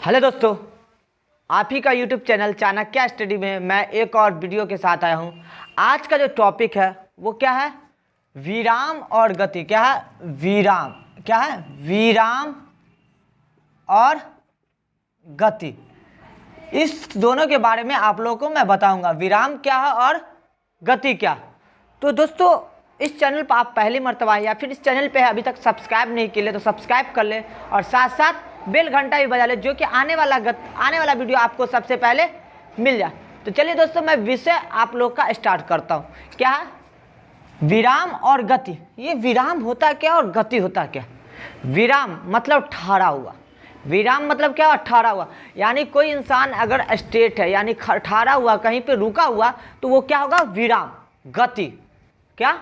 Hello दोस्तों, आप ही का यूट्यूब चैनल चाणक्य स्टडी में मैं एक और वीडियो के साथ आया हूं। आज का जो टॉपिक है वो क्या है? विराम और गति। क्या है? विराम। क्या है? विराम और गति। इस दोनों के बारे में आप लोगों को मैं बताऊंगा, विराम क्या है और गति क्या। तो दोस्तों, इस चैनल पर आप पहली मर्तबा या फिर इस चैनल पे अभी तक सब्सक्राइब नहीं किए तो सब्सक्राइब कर ले और साथ साथ बेल घंटा भी बजा ले, जो कि आने वाला वीडियो आपको सबसे पहले मिल जाए। तो चलिए दोस्तों, मैं विषय आप लोग का स्टार्ट करता हूँ। क्या है? विराम और गति। ये विराम होता क्या और गति होता क्या? विराम मतलब ठहरा हुआ। विराम मतलब क्या? ठहरा हुआ। यानी कोई इंसान अगर स्टेट है यानी ठहरा हुआ, कहीं पे रुका हुआ, तो वो क्या होगा? विराम। गति क्या?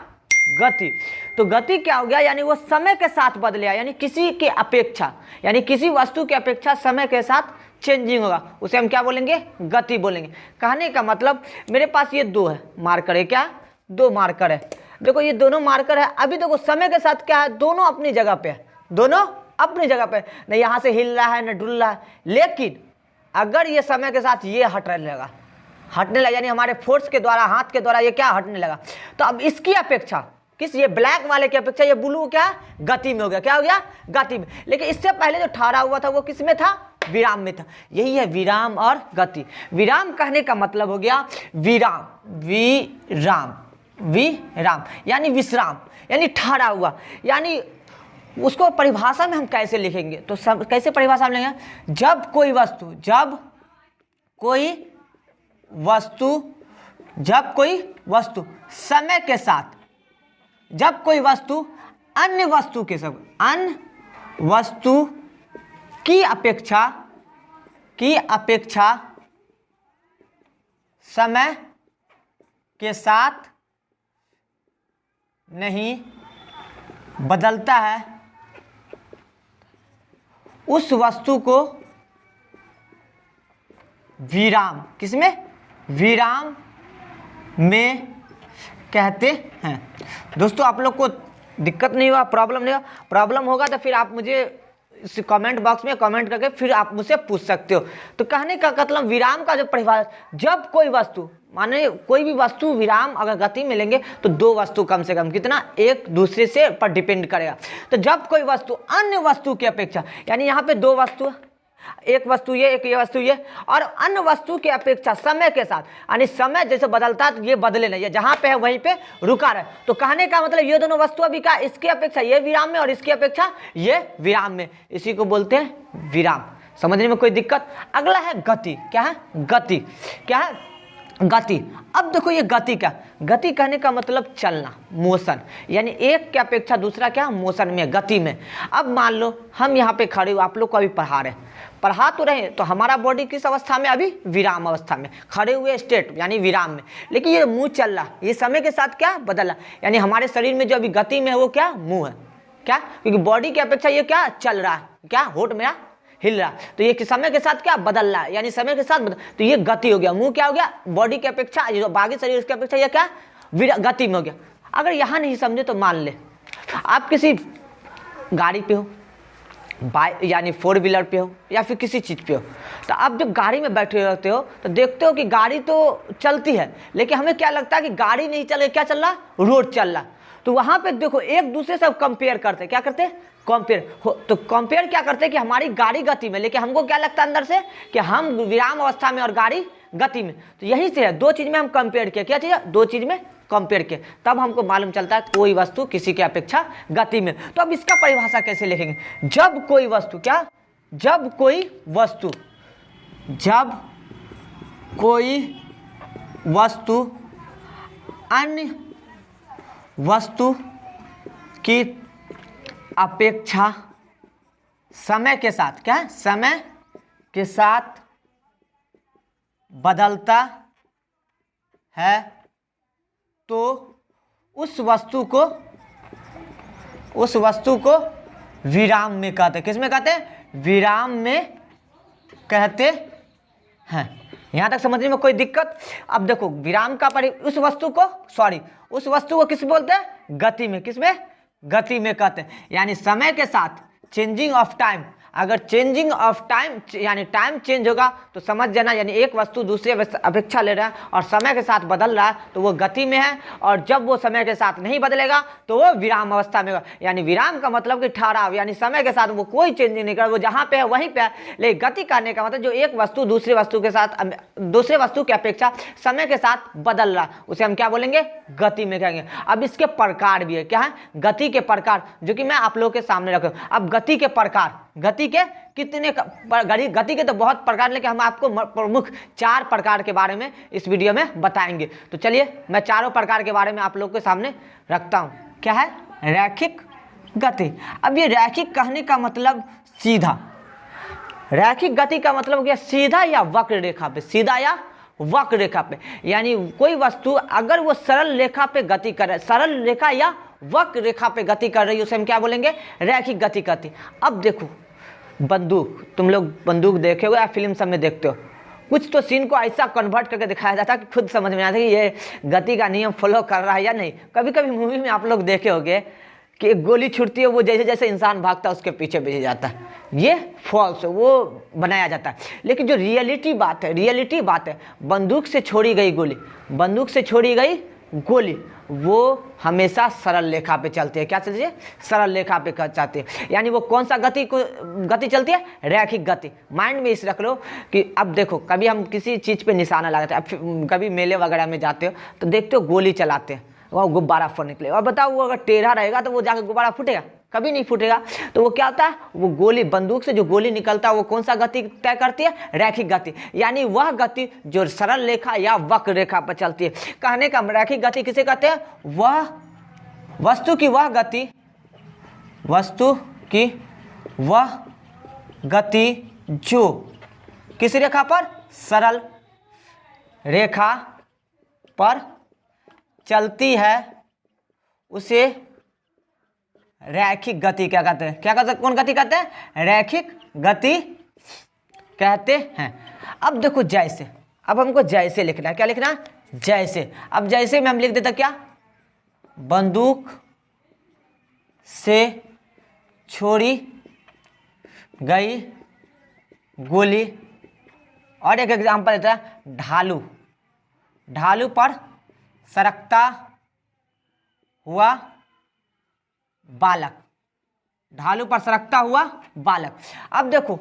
गति। तो गति क्या हो गया? यानी वो समय के साथ बदलेगा, यानी किसी के अपेक्षा, यानी किसी वस्तु की अपेक्षा समय के साथ चेंजिंग होगा, उसे हम क्या बोलेंगे? गति बोलेंगे। कहने का मतलब, मेरे पास ये दो है मार्कर है। क्या? दो मार्कर है। देखो ये दोनों मार्कर है। अभी देखो समय के साथ क्या है? दोनों अपनी जगह पे है। दोनों अपनी जगह पे, न यहाँ से हिल रहा है न डुल रहा है। लेकिन अगर ये समय के साथ ये हटने लगा, यानी हमारे फोर्स के द्वारा, हाथ के द्वारा ये क्या हटने लगा, तो अब इसकी अपेक्षा ये ब्लैक वाले की अपेक्षा ये ब्लू क्या? गति में हो गया। क्या हो गया? गति में। लेकिन इससे पहले जो ठहरा हुआ था वो किस में था? विराम में था। यही है विराम और गति। विराम कहने का मतलब हो गया विराम, विराम, विराम यानी विश्राम, यानी ठहरा हुआ। यानी उसको परिभाषा में हम कैसे लिखेंगे? तो कैसे परिभाषा में लिखेंगे? जब कोई वस्तु समय के साथ, जब कोई वस्तु अन्य वस्तु की अपेक्षा समय के साथ नहीं बदलता है, उस वस्तु को विराम, किसमें? विराम में कहते हैं। दोस्तों, आप लोग को दिक्कत नहीं हुआ, प्रॉब्लम नहीं हुआ? प्रॉब्लम होगा तो फिर आप मुझे इस कमेंट बॉक्स में कमेंट करके फिर आप मुझसे पूछ सकते हो। तो कहने का मतलब, विराम का जो परिभाषा, जब कोई वस्तु, माने कोई भी वस्तु विराम अगर गति में लेंगे तो दो वस्तु कम से कम कितना एक दूसरे से पर डिपेंड करेगा। तो जब कोई वस्तु अन्य वस्तु की अपेक्षा, यानी यहाँ पे दो वस्तु, एक वस्तु ये, एक ये वस्तु ये, और अन्य वस्तु की अपेक्षा समय के साथ, यानी समय जैसे बदलता है तो ये बदले नहीं, ये जहां पे है वहीं पे रुका रहे। तो कहने का मतलब ये दोनों वस्तु अभी क्या? इसकी अपेक्षा ये विराम में और इसकी अपेक्षा ये विराम में, इसी को बोलते हैं विराम। समझने में कोई दिक्कत? अगला है गति। क्या है? गति। क्या है? गति। अब देखो ये गति क्या? गति कहने का मतलब चलना, मोशन, यानी एक की अपेक्षा दूसरा क्या? मोशन में, गति में। अब मान लो हम यहाँ पे खड़े हुए, आप लोग को अभी पढ़ा तो रहे, तो हमारा बॉडी किस अवस्था में? अभी विराम अवस्था में, खड़े हुए स्टेट यानी विराम में। लेकिन ये मुंह चल रहा, ये समय के साथ क्या? बदला, यानी हमारे शरीर में जो अभी गति में है वो क्या? मुंह है। क्या? क्योंकि बॉडी की अपेक्षा ये क्या? चल रहा है। क्या? होठ मेरा हिल रहा, तो ये समय के साथ क्या? बदल रहा है, यानी समय के साथ तो ये गति हो गया। मुंह क्या हो गया? बॉडी की अपेक्षा, जो बाकी शरीर की अपेक्षा ये क्या? गति में हो गया। अगर यहाँ नहीं समझे तो मान ले आप किसी गाड़ी पे हो, यानी 4 व्हीलर पे हो या फिर किसी चीज़ पे हो, तो आप जब गाड़ी में बैठे रहते हो तो देखते हो कि गाड़ी तो चलती है, लेकिन हमें क्या लगता है कि गाड़ी नहीं चल रही, क्या चल रहा? रोड चल रहा। तो वहाँ पे देखो एक दूसरे से कंपेयर करते, क्या करते? कंपेयर। तो कंपेयर क्या करते कि हमारी गाड़ी गति में, लेकिन हमको क्या लगता है अंदर से कि हम विराम अवस्था में और गाड़ी गति में। तो यही से है, दो चीज़ में हम कंपेयर किया। क्या चीज़? दो चीज़ में कंपेयर किए, तब हमको मालूम चलता है कोई वस्तु किसी की अपेक्षा गति में। तो अब इसका परिभाषा कैसे लिखेंगे? जब कोई वस्तु, क्या? जब कोई वस्तु अन्य वस्तु की अपेक्षा समय के साथ, क्या? समय के साथ बदलता है, तो उस वस्तु को विराम में कहते हैं। किस में कहते हैं? विराम में कहते हैं। यहां तक समझने में कोई दिक्कत? अब देखो विराम का उस वस्तु को किस बोलते हैं? गति में। किस में? गति में कहते हैं। यानी समय के साथ चेंजिंग ऑफ टाइम, अगर चेंजिंग ऑफ टाइम यानी टाइम चेंज होगा तो समझ जाना, यानी एक वस्तु दूसरे अपेक्षा ले रहा है और समय के साथ बदल रहा है तो वो गति में है, और जब वो समय के साथ नहीं बदलेगा तो वो विराम अवस्था में होगा। यानी विराम का मतलब कि ठहराव, यानी समय के साथ वो कोई चेंजिंग नहीं कर, वो जहाँ पे है वहीं पे है। लेकिन गति करने का मतलब जो एक वस्तु दूसरे वस्तु के साथ, दूसरे वस्तु की अपेक्षा समय के साथ बदल रहा, उसे हम क्या बोलेंगे, गति में कहेंगे। अब इसके प्रकार भी है, क्या है, गति के प्रकार, जो कि मैं आप लोगों के सामने रख रहा हूं। अब गति के प्रकार, गति के कितने गति के तो बहुत प्रकार, लेकिन हम आपको प्रमुख 4 प्रकार के बारे में इस वीडियो में बताएंगे। तो चलिए मैं चारों प्रकार के बारे में आप लोगों के सामने रखता हूं। क्या है, रैखिक गति। अब ये रैखिक कहने का मतलब सीधा, रैखिक गति का मतलब क्या, सीधा या वक्र रेखा पे, सीधा या वक्र रेखा पे। यानी कोई वस्तु अगर वो सरल रेखा पे गति कर रहा है, सरल रेखा या वक्र रेखा पे गति कर रही है, उसे हम क्या बोलेंगे, रैखिक गति कहते हैं। अब देखो बंदूक, तुम लोग बंदूक देखे हो या फिल्म सब में देखते हो, कुछ तो सीन को ऐसा कन्वर्ट करके दिखाया जाता है कि खुद समझ में आता है कि ये गति का नियम फॉलो कर रहा है या नहीं। कभी कभी मूवी में आप लोग देखे होंगे कि एक गोली छूटती है, वो जैसे जैसे इंसान भागता है उसके पीछे पीछे जाता है, ये फॉल्स है, वो बनाया जाता है। लेकिन जो रियलिटी बात है, रियलिटी बात है, बंदूक से छोड़ी गई गोली, बंदूक से छोड़ी गई गोली वो हमेशा सरल रेखा पे चलती है। क्या चलती है, सरल रेखा पे चलती है। यानी वो कौन सा गति चलती है, रैखिक गति। माइंड में इस रख लो कि अब देखो कभी हम किसी चीज़ पे निशाना लगाते हैं, अब कभी मेले वगैरह में जाते हो तो देखते हो गोली चलाते हैं, वह गुब्बारा फट निकले, और बताओ वो अगर टेढ़ा रहेगा तो वो जाकर गुब्बारा फूटेगा, कभी नहीं फूटेगा। तो वो क्या होता है, वो गोली, बंदूक से जो गोली निकलता है वो कौन सा गति तय करती है, रैखिक गति। यानी वह गति जो सरल रेखा या वक्र रेखा पर चलती है। कहने का रैखिक गति किसे कहते हैं, वह वस्तु की वह गति, वस्तु की वह गति जो किस रेखा पर, सरल रेखा पर चलती है, उसे रैखिक गति क्या कहते हैं, क्या कहते हैं, कौन गति कहते हैं, रैखिक गति कहते हैं। अब देखो जैसे, अब हमको जैसे लिखना है, क्या लिखना है, जैसे। अब जैसे में हम लिख देते क्या, बंदूक से छोड़ी गई गोली, और एक एग्जांपल देता है ढालू, ढालू पर सरकता हुआ बालक, ढालू पर सरकता हुआ बालक। अब देखो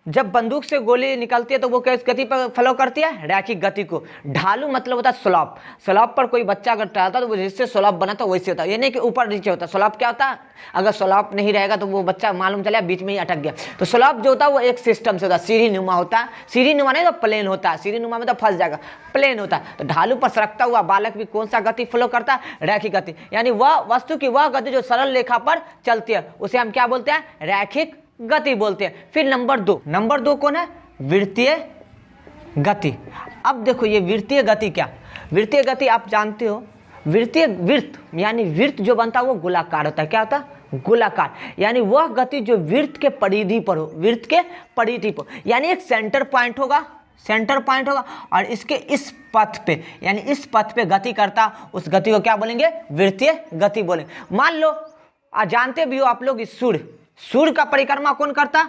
जब बंदूक से गोली निकलती है तो वो किस गति पर फॉलो करती है, रैखिक गति को। ढालू मतलब होता है स्लॉप, स्लॉप पर कोई बच्चा अगर टहलता तो वो जिससे स्लॉप बना था वैसे होता है, ये नहीं कि ऊपर नीचे होता है। स्लॉप क्या होता है, अगर स्लॉप नहीं रहेगा तो वो बच्चा मालूम चला बीच में ही अटक गया। तो स्लॉप जो होता है वो एक सिस्टम से होता है, सीढ़ी नुमा होता है, सीढ़ी नुमा नहीं तो प्लेन होता है, सीढ़ी नुमा में तो फंस जाएगा, प्लेन होता है। तो ढालू पर सरकता हुआ बालक भी कौन सा गति फॉलो करता है, रैखिक गति। यानी वह वस्तु की वह गति जो सरल रेखा पर चलती है उसे हम क्या बोलते हैं, रैखिक गति बोलते हैं। फिर नंबर 2, नंबर 2 कौन है, वृत्तीय गति। अब देखो ये वृत्तीय गति क्या, वृत्तीय गति आप जानते हो, वृत्तीय, वृत्त यानी वृत्त जो बनता है वो गोलाकार होता है। क्या होता है, गोलाकार। यानी वह गति जो वृत्त के परिधि पर हो, वृत्त के परिधि पर, यानी एक सेंटर पॉइंट होगा, सेंटर पॉइंट होगा और इसके इस पथ पे, यानी इस पथ पे गति करता, उस गति को क्या बोलेंगे, वृत्तीय गति बोलेंगे। मान लो जानते भी हो आप लोग इस सूर्य, सूर्य का परिक्रमा कौन करता,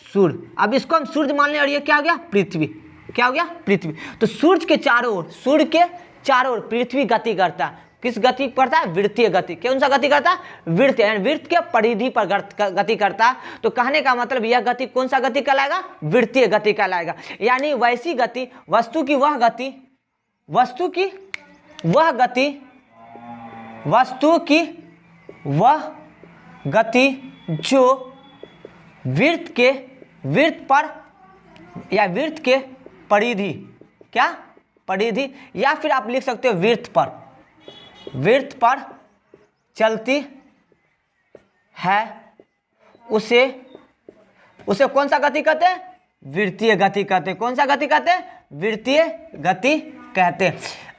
सूर्य। अब इसको हम सूर्य मान लें और ये क्या हो गया, पृथ्वी। क्या हो गया, पृथ्वी। तो सूर्य के चारों ओर, सूर्य के चारों ओर पृथ्वी गति करता है। किस गति करता है, वृत्तीय गति। कौन सा गति करता है, वृत्त, यानी वृत्त के परिधि पर गति करता है। तो कहने का मतलब यह गति कौन सा गति कहलाएगा, वृत्तीय गति कहलाएगा। यानी वैसी गति, वस्तु की वह गति, वस्तु की वह गति, वस्तु की वह गति जो वृत्त के, वृत्त पर या वृत्त के परिधि, क्या, परिधि, या फिर आप लिख सकते हो वृत्त पर, वृत्त पर चलती है, उसे कौन सा गति कहते हैं, वृत्तीय गति कहते हैं। कौन सा गति कहते हैं, वृत्तीय गति कहते हैं।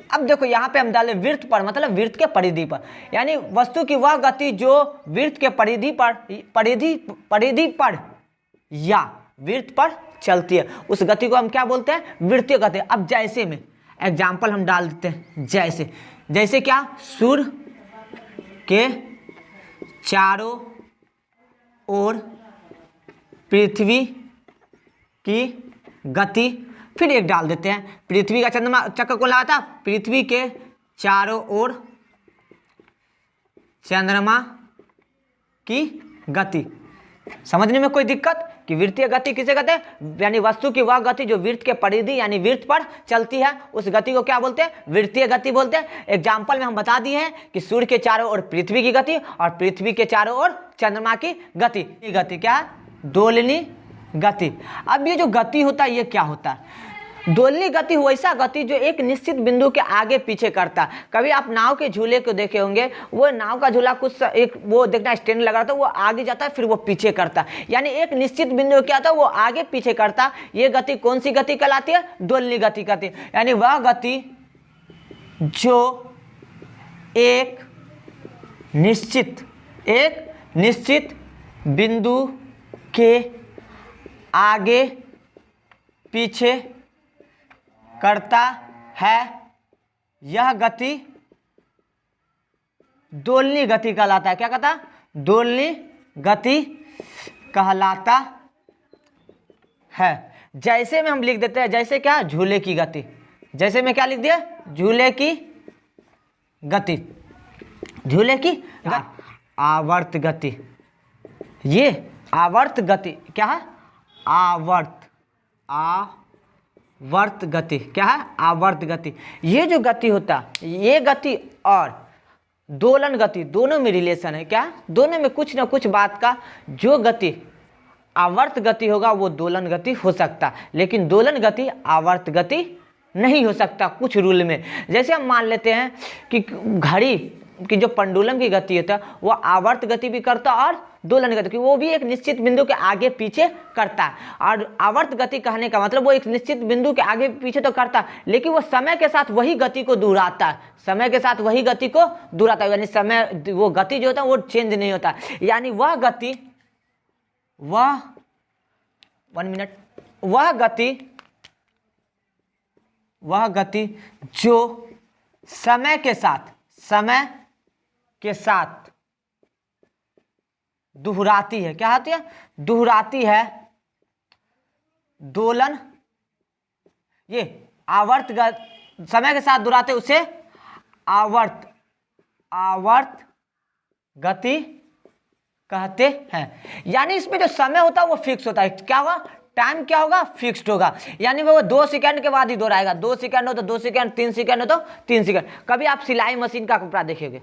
अब देखो यहाँ पे हम डाले वृत्त पर, मतलब वृत्त के परिधि पर, यानी वस्तु की वह गति जो वृत्त के परिधि पर, परिधि पर या वृत्त पर चलती है, उस गति को हम क्या बोलते हैं, वृत्तीय गति। अब जैसे में एग्जाम्पल हम डाल देते हैं, जैसे, जैसे क्या, सूर्य के चारों ओर पृथ्वी की गति, फिर एक डाल देते हैं, पृथ्वी का चंद्रमा चक्कर को लगा था, पृथ्वी के चारों ओर चंद्रमा की गति। समझने में कोई दिक्कत कि वृत्तीय गति किसे कहते हैं, यानी वस्तु की वह गति जो वृत्त के परिधि यानी वृत्त पर चलती है, उस गति को क्या बोलते हैं, वृत्तीय गति बोलते हैं। एग्जाम्पल में हम बता दिए हैं कि सूर्य के चारों ओर पृथ्वी की गति और पृथ्वी के चारों ओर चंद्रमा की गति। ये गति क्या है, दोलनी गति। अब ये जो गति होता है ये क्या होता है, दोलनी गति वैसा गति जो एक निश्चित बिंदु के आगे पीछे करता है। कभी आप नाव के झूले को देखे होंगे, वो नाव का झूला कुछ एक वो देखना स्टैंड लगा रहता है, वो आगे जाता है फिर वो पीछे करता है, यानी एक निश्चित बिंदु क्या था वो आगे पीछे करता है। ये गति कौन सी गति कहलाती है, दोलनी गति कहती है। यानी वह गति जो एक निश्चित बिंदु के आगे पीछे करता है, यह गति दोलनी गति कहलाता है। क्या कहता है, दोलनी गति कहलाता है। जैसे में हम लिख देते हैं, जैसे क्या, झूले की गति, जैसे में क्या लिख दिया, झूले की गति, झूले की आवर्त गति। ये आवर्त गति क्या है, आवर्त गति क्या है, आवर्त गति। ये जो गति होता है, ये गति और दोलन गति दोनों में रिलेशन है। क्या, दोनों में कुछ ना कुछ बात का, जो गति आवर्त गति होगा वो दोलन गति हो सकता, लेकिन दोलन गति आवर्त गति नहीं हो सकता कुछ रूल में। जैसे हम मान लेते हैं कि घड़ी की जो पेंडुलम की गति होता है वो आवर्त गति भी करता और दोलन गति, वो भी एक निश्चित बिंदु के आगे पीछे करता है। और आवर्त गति कहने का मतलब वो एक निश्चित बिंदु के आगे पीछे तो करता है, लेकिन वो समय के साथ वही गति को दोहराता है, समय के साथ वही गति को दोहराता है, यानी समय वो गति जो होता है वो चेंज नहीं होता। यानी वह गति, वह गति जो समय के साथ दोहराती है, क्या होती है, दोहराती है, दोलन, ये आवर्त समय के साथ दोहराते उसे आवर्त गति कहते हैं। यानी इसमें जो समय होता है वो फिक्स होता है। क्या होगा, टाइम क्या होगा, फिक्स्ड होगा। यानी वो 2 सेकंड के बाद ही दोहराएगा, 2 सेकंड हो तो 2 सेकंड, 3 सेकंड हो तो 3 सेकंड। कभी आप सिलाई मशीन का कपड़ा देखेंगे,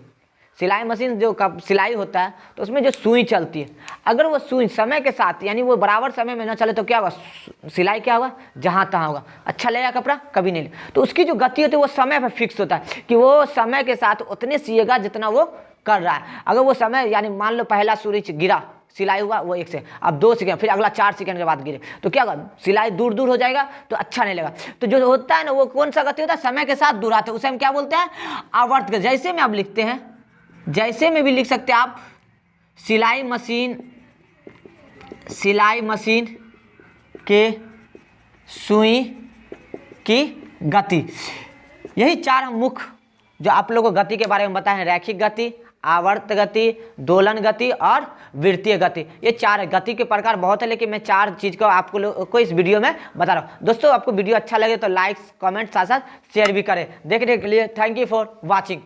सिलाई मशीन जो सिलाई होता है तो उसमें जो सुई चलती है, अगर वो सुई समय के साथ यानी वो बराबर समय में ना चले तो क्या होगा, सिलाई क्या होगा, जहाँ तहाँ होगा, अच्छा लगेगा कपड़ा, कभी नहीं ले। तो उसकी जो गति होती है वो समय पर फिक्स होता है कि वो समय के साथ उतने सिएगा जितना वो कर रहा है। अगर वो समय यानी मान लो पहला सूरज गिरा, सिलाई हुआ वो 1 से, अब 2 सेकंड, फिर अगला 4 सेकंड के बाद गिरे तो क्या होगा, सिलाई दूर दूर हो जाएगा तो अच्छा नहीं लगेगा। तो जो होता है ना वो कौन सा गति होता है, समय के साथ दोहराते हैं, उसे हम क्या बोलते हैं, आवर्त गति। जैसे में आप लिखते हैं, जैसे में भी लिख सकते हैं आप, सिलाई मशीन के सुई की गति। यही 4 मुख्य जो आप लोगों को गति के बारे में बताए हैं, रैखिक गति, आवर्त गति, दोलन गति और वृत्तीय गति। ये 4 गति के प्रकार बहुत है, लेकिन मैं 4 चीज़ को आपको इस वीडियो में बता रहा हूँ। दोस्तों आपको वीडियो अच्छा लगे तो लाइक, कमेंट साथ साथ शेयर भी करें। देखने के लिए थैंक यू फॉर वॉचिंग।